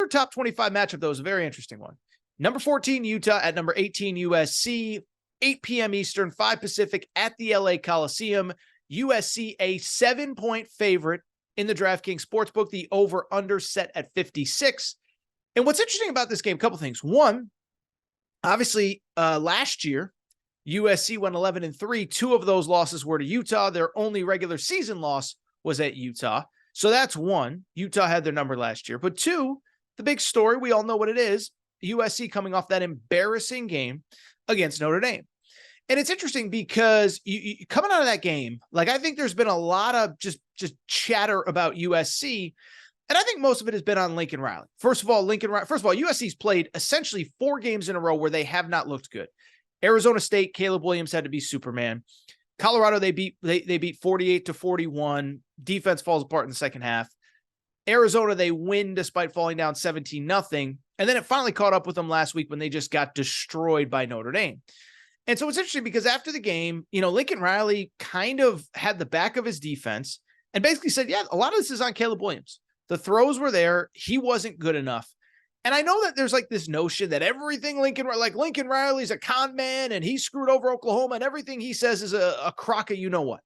top 25 matchup, though, is a very interesting one. Number 14, Utah at number 18, USC, 8 p.m. Eastern, 5 Pacific at the LA Coliseum. USC, a 7-point favorite in the DraftKings Sportsbook, the over-under set at 56. And what's interesting about this game, a couple things. One, obviously, last year, USC went 11-3. 2 of those losses were to Utah. Their only regular season loss was at Utah. So that's one. Utah had their number last year. But 2, the big story, we all know what it is. USC coming off that embarrassing game against Notre Dame. And it's interesting because you coming out of that game, like, I think there's been a lot of just chatter about USC. And I think most of it has been on Lincoln Riley. First of all, USC's played essentially 4 games in a row where they have not looked good. Arizona State, Caleb Williams had to be Superman. Colorado, they beat 48-41. Defense falls apart in the second half. Arizona, they win despite falling down 17-0. And then it finally caught up with them last week when they just got destroyed by Notre Dame. And so it's interesting because after the game, Lincoln Riley kind of had the back of his defense and basically said, yeah, a lot of this is on Caleb Williams. The throws were there. He wasn't good enough. And I know that there's like this notion that everything Lincoln Riley's a con man and he screwed over Oklahoma and everything he says is a crock of you-know-what.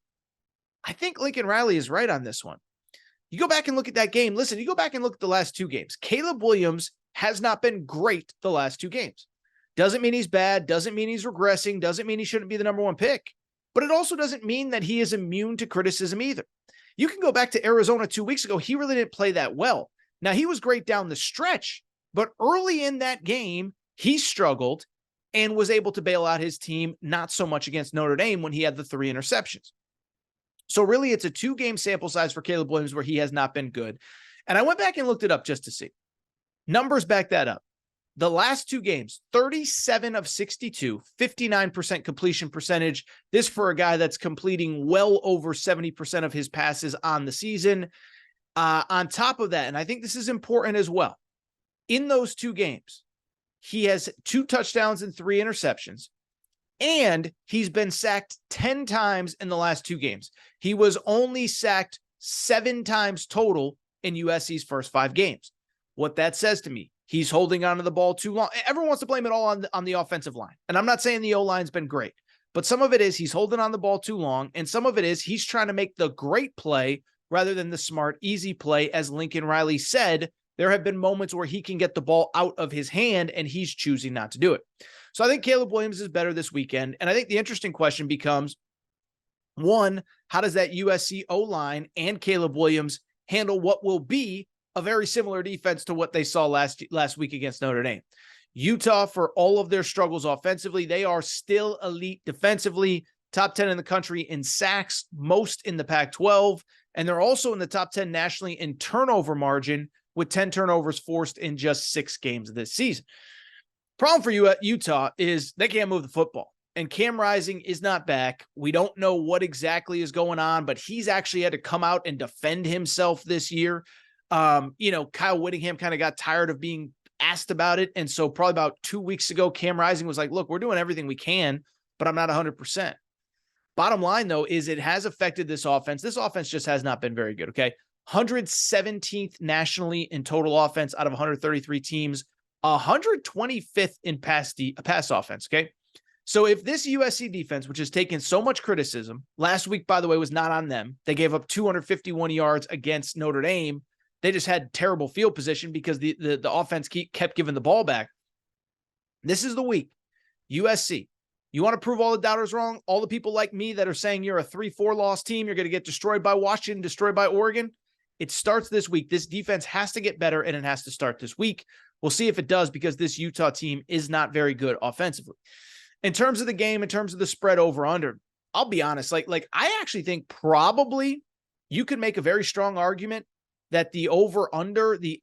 I think Lincoln Riley is right on this one. You go back and look at that game. Listen, you go back and look at the last 2 games. Caleb Williams has not been great the last 2 games. Doesn't mean he's bad. Doesn't mean he's regressing. Doesn't mean he shouldn't be the number 1 pick. But it also doesn't mean that he is immune to criticism either. You can go back to Arizona 2 weeks ago. He really didn't play that well. Now, he was great down the stretch, but early in that game, he struggled and was able to bail out his team, not so much against Notre Dame when he had the 3 interceptions. So really, it's a 2-game sample size for Caleb Williams where he has not been good. And I went back and looked it up just to see. Numbers back that up. The last 2 games, 37 of 62, 59% completion percentage. This for a guy that's completing well over 70% of his passes on the season. On top of that, and I think this is important as well, in those 2 games, he has 2 touchdowns and 3 interceptions, and he's been sacked 10 times in the last 2 games. He was only sacked 7 times total in USC's first 5 games. What that says to me, he's holding onto the ball too long. Everyone wants to blame it all on the offensive line. And I'm not saying the O-line's been great, but some of it is he's holding on the ball too long. And some of it is he's trying to make the great play rather than the smart, easy play. As Lincoln Riley said, there have been moments where he can get the ball out of his hand and he's choosing not to do it. So I think Caleb Williams is better this weekend. And I think the interesting question becomes, 1, how does that USC O-line and Caleb Williams handle what will be a very similar defense to what they saw last week against Notre Dame? Utah, for all of their struggles offensively, they are still elite defensively, top 10 in the country in sacks, most in the Pac-12, and they're also in the top 10 nationally in turnover margin with 10 turnovers forced in just 6 games this season. Problem for you at Utah is they can't move the football, and Cam Rising is not back. We don't know what exactly is going on, but he's actually had to come out and defend himself this year. Kyle Whittingham kind of got tired of being asked about it. And so probably about 2 weeks ago, Cam Rising was like, look, we're doing everything we can, but I'm not 100%. Bottom line, though, is it has affected this offense. This offense just has not been very good, okay? 117th nationally in total offense out of 133 teams, 125th in pass offense, okay? So if this USC defense, which has taken so much criticism, last week, by the way, was not on them. They gave up 251 yards against Notre Dame. They just had terrible field position because the offense kept giving the ball back. This is the week. USC. You want to prove all the doubters wrong? All the people like me that are saying you're a 3-4 loss team, you're going to get destroyed by Washington, destroyed by Oregon. It starts this week. This defense has to get better, and it has to start this week. We'll see if it does, because this Utah team is not very good offensively. In terms of the game, in terms of the spread over under, I'll be honest. Like I actually think probably you could make a very strong argument that the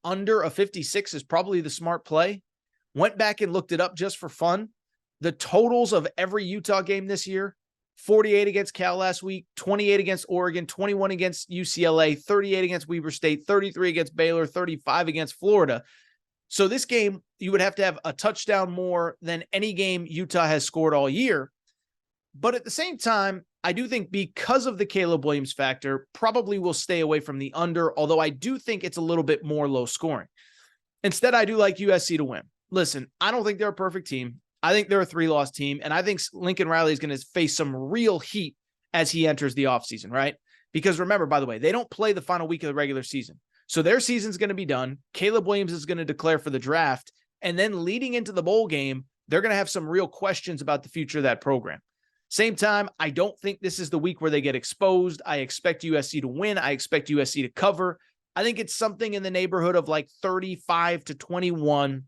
under of 56 is probably the smart play. Went back and looked it up just for fun. The totals of every Utah game this year: 48 against Cal last week, 28 against Oregon, 21 against UCLA, 38 against Weber State, 33 against Baylor, 35 against Florida. So this game, you would have to have a touchdown more than any game Utah has scored all year. But at the same time, I do think because of the Caleb Williams factor, probably will stay away from the under, although I do think it's a little bit more low scoring. Instead, I do like USC to win. Listen, I don't think they're a perfect team. I think they're a 3-loss team, and I think Lincoln Riley is going to face some real heat as he enters the offseason, right? Because remember, by the way, they don't play the final week of the regular season. So their season's going to be done. Caleb Williams is going to declare for the draft. And then leading into the bowl game, they're going to have some real questions about the future of that program. Same time, I don't think this is the week where they get exposed. I expect USC to win. I expect USC to cover. I think it's something in the neighborhood of like 35-21,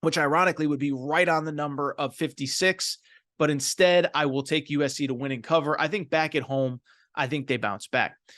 which ironically would be right on the number of 56. But instead, I will take USC to win and cover. I think back at home, I think they bounce back.